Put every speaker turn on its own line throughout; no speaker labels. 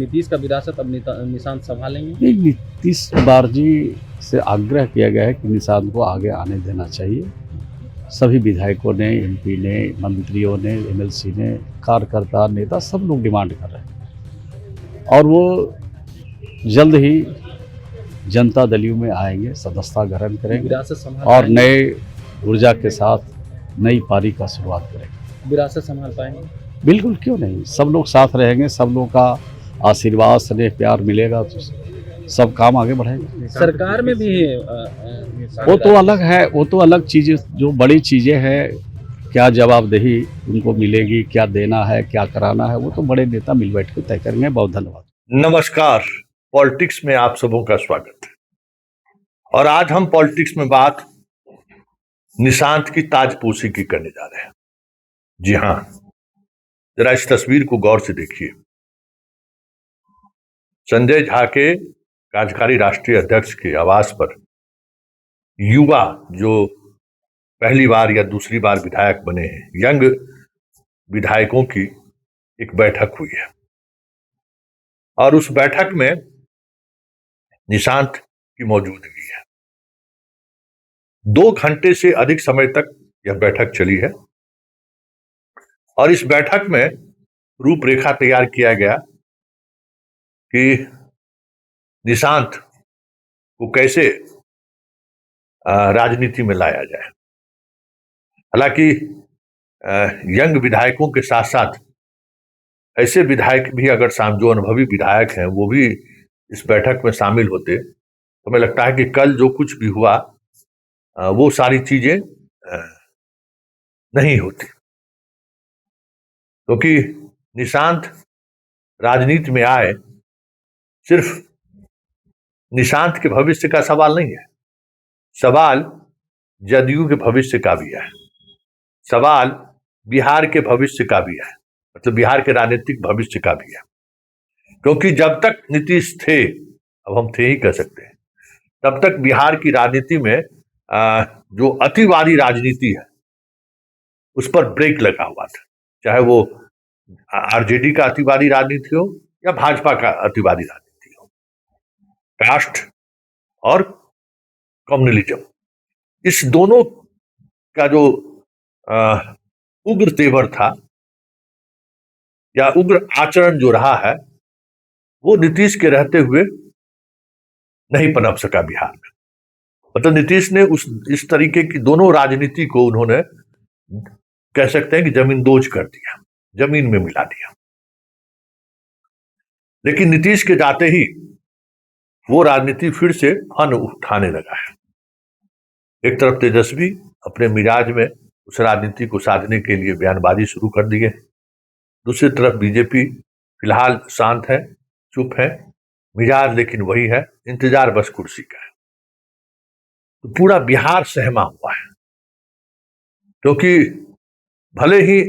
नीतीश का विरासत अब निशांत संभालेंगे?
नहीं, नीतीश कुमार जी से आग्रह किया गया है कि निशांत को आगे आने देना चाहिए। सभी विधायकों ने, एमपी ने, मंत्रियों ने, एमएलसी ने, कार्यकर्ता, नेता सब लोग डिमांड कर रहे हैं और वो जल्द ही जनता दल में आएंगे, सदस्यता ग्रहण करेंगे
विरासत संभाल
और
पाएंगे?
नए ऊर्जा के साथ नई पारी का शुरुआत करेंगे।
विरासत संभाल पाएंगे?
बिल्कुल, क्यों नहीं। सब लोग साथ रहेंगे, सब लोग का आशीर्वाद, स्नेह, प्यार मिलेगा तो सब काम आगे बढ़ेगा।
सरकार में भी
वो तो अलग है, वो तो अलग चीज़ें, जो बड़ी चीज़ें हैं, क्या जवाबदेही उनको मिलेगी, क्या देना है, क्या कराना है, वो तो बड़े नेता मिल बैठ के तय करेंगे। बहुत धन्यवाद।
नमस्कार, पॉलिटिक्स में आप सबों का स्वागत है। और आज हम पॉलिटिक्स में बात निशांत की ताजपोशी की करने जा रहे हैं। जी हां, जरा इस तस्वीर को गौर से देखिए। संजय झा के कार्यकारी राष्ट्रीय अध्यक्ष के आवास पर युवा जो पहली बार या दूसरी बार विधायक बने हैं, यंग विधायकों की एक बैठक हुई है और उस बैठक में निशांत की मौजूदगी है। 2 घंटे से अधिक समय तक यह बैठक चली है और इस बैठक में रूपरेखा तैयार किया गया कि निशांत को कैसे राजनीति में लाया जाए। हालांकि यंग विधायकों के साथ साथ ऐसे विधायक भी अगर जो अनुभवी विधायक हैं वो भी इस बैठक में शामिल होते तो हमें लगता है कि कल जो कुछ भी हुआ वो सारी चीजें नहीं होती, क्योंकि निशांत राजनीति में आए सिर्फ निशांत के भविष्य का सवाल नहीं है, सवाल जदयू के भविष्य का भी है, सवाल बिहार के भविष्य का भी है, मतलब बिहार के राजनीतिक भविष्य का भी है। क्योंकि जब तक नीतीश थे, अब हम थे ही कह सकते हैं, तब तक बिहार की राजनीति में जो अतिवादी राजनीति है उस पर ब्रेक लगा हुआ था, चाहे वो आरजेडी का अतिवादी राजनीति हो या भाजपा का अतिवादी राजनीति हो। कास्ट और कम्युनलिज्म, इस दोनों का जो उग्र तेवर था या उग्र आचरण जो रहा है वो नीतीश के रहते हुए नहीं पनप सका बिहार में। मतलब नीतीश ने इस तरीके की दोनों राजनीति को उन्होंने कह सकते हैं कि जमींदोज कर दिया, जमीन में मिला दिया। लेकिन नीतीश के जाते ही वो राजनीति फिर से फन उठाने लगा है। एक तरफ तेजस्वी अपने मिजाज में उस राजनीति को साधने के लिए बयानबाजी शुरू कर दी है, दूसरी तरफ बीजेपी फिलहाल शांत है, चुप है, मिजाज लेकिन वही है, इंतजार बस कुर्सी का है। तो पूरा बिहार सहमा हुआ है, क्योंकि भले ही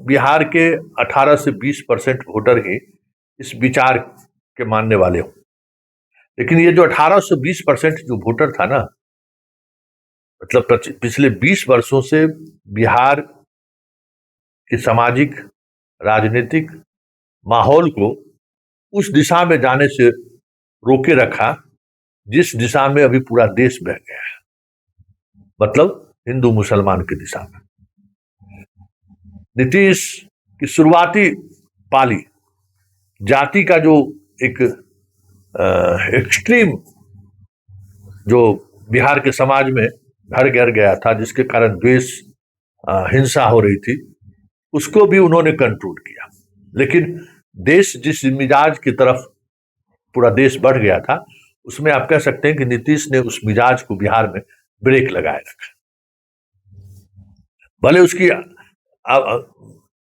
बिहार के 18 से 20% वोटर ही इस विचार के मानने वाले हों, लेकिन ये जो 18 से 20% जो वोटर था ना, मतलब पिछले 20 वर्षों से बिहार के सामाजिक राजनीतिक माहौल को उस दिशा में जाने से रोके रखा जिस दिशा में अभी पूरा देश बह गया है, मतलब हिंदू मुसलमान की दिशा में। नीतीश की शुरुआती पाली जाति का जो एक एक्सट्रीम जो बिहार के समाज में घर गिर गया था, जिसके कारण द्वेष हिंसा हो रही थी, उसको भी उन्होंने कंट्रोल किया। लेकिन देश जिस मिजाज की तरफ पूरा देश बढ़ गया था, उसमें आप कह सकते हैं कि नीतीश ने उस मिजाज को बिहार में ब्रेक लगाए रखा। भले उसकी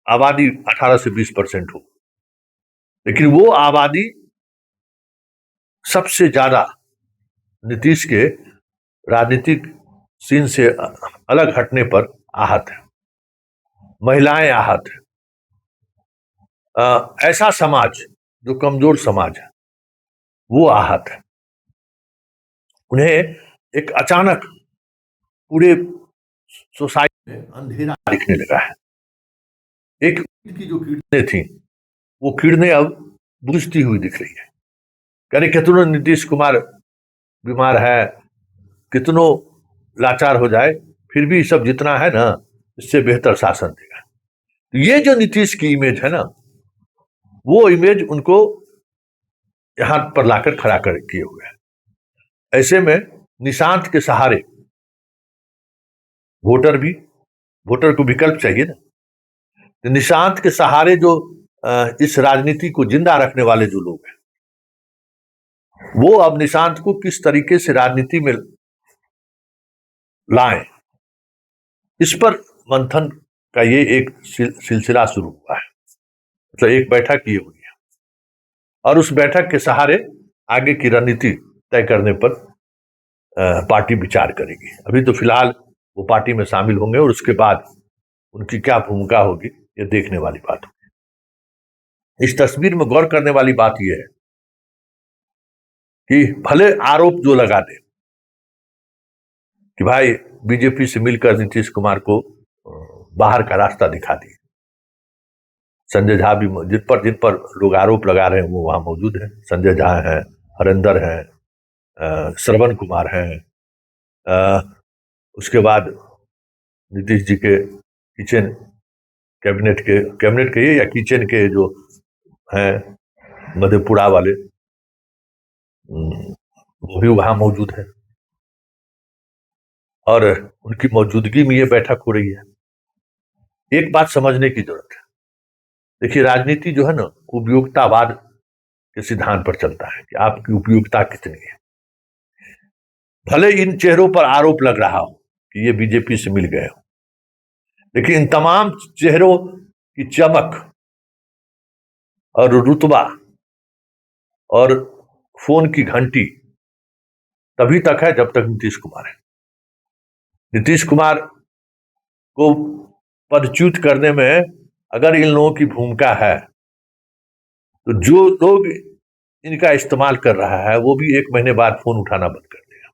आबादी 18 से 20% हो, लेकिन वो आबादी सबसे ज्यादा नीतीश के राजनीतिक सीन से अलग हटने पर आहत है, महिलाएं आहत है। ऐसा समाज जो कमजोर समाज है वो आहत है। उन्हें एक अचानक पूरे सोसाइटी में अंधेरा दिखने लगा है। एक की जो किरणें थी वो किरणें अब बूझती हुई दिख रही है। यानी कितनों नीतीश कुमार बीमार है, कितनों लाचार हो जाए, फिर भी सब जितना है ना, इससे बेहतर शासन देगा। तो ये जो नीतीश की इमेज है ना, वो इमेज उनको यहां पर लाकर खड़ा कर किए हुए है। ऐसे में निशांत के सहारे वोटर को विकल्प चाहिए ना, तो निशांत के सहारे जो इस राजनीति को जिंदा रखने वाले जो लोग हैं, वो अब निशांत को किस तरीके से राजनीति में लाएं, इस पर मंथन का ये एक सिलसिला शुरू हुआ है। मतलब एक बैठक ये हुई है और उस बैठक के सहारे आगे की रणनीति तय करने पर पार्टी विचार करेगी। अभी तो फिलहाल वो पार्टी में शामिल होंगे और उसके बाद उनकी क्या भूमिका होगी ये देखने वाली बात होगी। इस तस्वीर में गौर करने वाली बात यह है कि भले आरोप जो लगा दे कि भाई बीजेपी से मिलकर नीतीश कुमार को बाहर का रास्ता दिखा दिए, संजय झा भी जिन पर लोग आरोप लगा रहे हैं वो वहां मौजूद है। संजय झा हैं, हरेंद्र हैं, श्रवण कुमार हैं, उसके बाद नीतीश जी के किचन कैबिनेट के या किचन के जो हैं मधेपुरा वाले, वो भी वहां मौजूद है और उनकी मौजूदगी में ये बैठक हो रही है। एक बात समझने की जरूरत है, देखिए राजनीति जो है ना, उपयोगितावाद के सिद्धांत पर चलता है कि आपकी उपयोगिता कितनी है। भले इन चेहरों पर आरोप लग रहा हो कि ये बीजेपी से मिल गए हो, लेकिन इन तमाम चेहरों की चमक और रुतबा और फोन की घंटी तभी तक है जब तक नीतीश कुमार है। नीतीश कुमार को पदच्युत करने में अगर इन लोगों की भूमिका है, तो जो लोग इनका इस्तेमाल कर रहा है वो भी 1 महीने बाद फोन उठाना बंद कर देगा।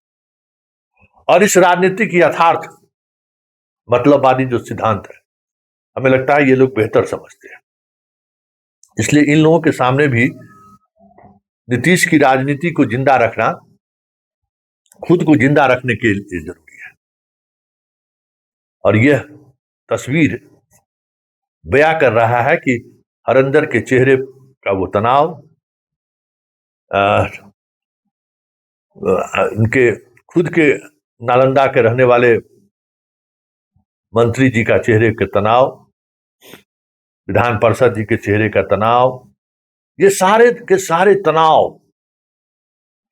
और इस राजनीतिक यथार्थ मतलबवादी जो सिद्धांत है, हमें लगता है ये लोग बेहतर समझते हैं। इसलिए इन लोगों के सामने भी नीतीश की राजनीति को जिंदा रखना खुद को जिंदा रखने के लिए जरूरी है। और यह तस्वीर बयां कर रहा है कि हरेंद्र के चेहरे का वो तनाव, उनके खुद के नालंदा के रहने वाले मंत्री जी का चेहरे के तनाव, विधान परिषद जी के चेहरे का तनाव, ये सारे के सारे तनाव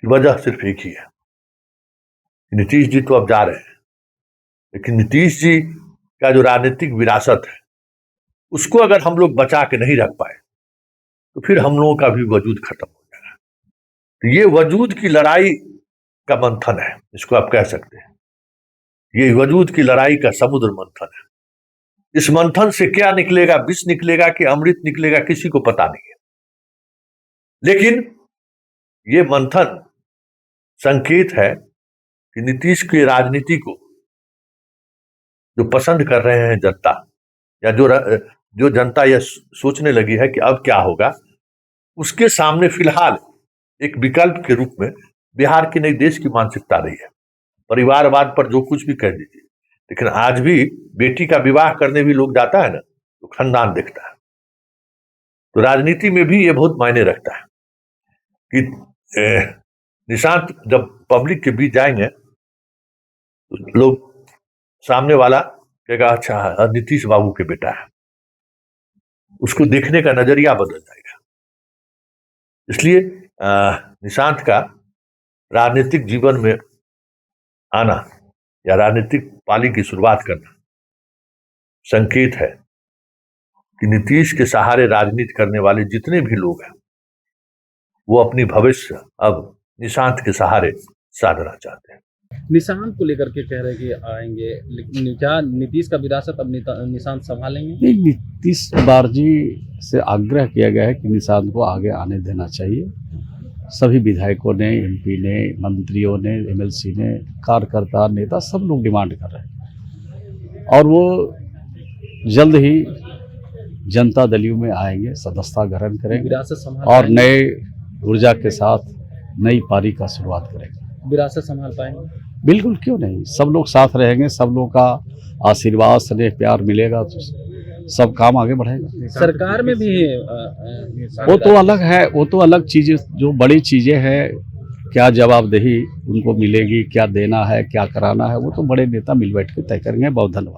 की वजह सिर्फ एक ही है, नीतीश जी तो अब जा रहे हैं, लेकिन नीतीश जी का जो राजनीतिक विरासत है उसको अगर हम लोग बचा के नहीं रख पाए तो फिर हम लोगों का भी वजूद खत्म हो जाएगा। तो ये वजूद की लड़ाई का मंथन है, इसको आप कह सकते हैं। ये वजूद की लड़ाई का समुद्र मंथन है। इस मंथन से क्या निकलेगा, विष निकलेगा कि अमृत निकलेगा, किसी को पता नहीं है। लेकिन ये मंथन संकेत है कि नीतीश की राजनीति को जो पसंद कर रहे हैं जनता, या जो जनता यह सोचने लगी है कि अब क्या होगा, उसके सामने फिलहाल एक विकल्प के रूप में बिहार की नई देश की मानसिकता रही है। परिवारवाद पर जो कुछ भी कह दीजिए, लेकिन आज भी बेटी का विवाह करने भी लोग जाता है ना, तो खानदान देखता है। तो राजनीति में भी ये बहुत मायने रखता है कि निशांत जब पब्लिक के बीच जाएंगे तो लोग, सामने वाला कहेगा अच्छा नीतीश बाबू के बेटा है, उसको देखने का नजरिया बदल जाएगा। इसलिए निशांत का राजनीतिक जीवन में आना या राजनीतिक पाली की शुरुआत करना संकेत है कि नीतीश के सहारे राजनीति करने वाले जितने भी लोग हैं वो अपनी भविष्य अब निशांत के सहारे साधना चाहते हैं।
निशांत को लेकर के कह रहे हैं कि आएंगे, लेकिन क्या नीतीश का विरासत अब निशांत संभालेंगे?
नहीं, नीतीश कुमार जी से आग्रह किया गया है कि निशांत को आगे आने देना चाहिए। सभी विधायकों ने, एमपी ने, मंत्रियों ने, एमएलसी ने, कार्यकर्ता, नेता सब लोग डिमांड कर रहे हैं और वो जल्द ही जनता दलियों में आएंगे, सदस्यता ग्रहण करेंगे
विरासत संभाल
और
पाएंगे?
नए ऊर्जा के साथ नई पारी का शुरुआत करेंगे।
विरासत संभाल पाएंगे?
बिल्कुल, क्यों नहीं, सब लोग साथ रहेंगे, सब लोग का आशीर्वाद स्नेह प्यार मिलेगा तो सब काम आगे बढ़ेगा।
सरकार में भी
वो तो अलग है, वो तो अलग चीजें, जो बड़ी चीजें हैं, क्या जवाबदेही उनको मिलेगी, क्या देना है, क्या कराना है, वो तो बड़े नेता मिल बैठ के तय करेंगे। बहुत धन्यवाद।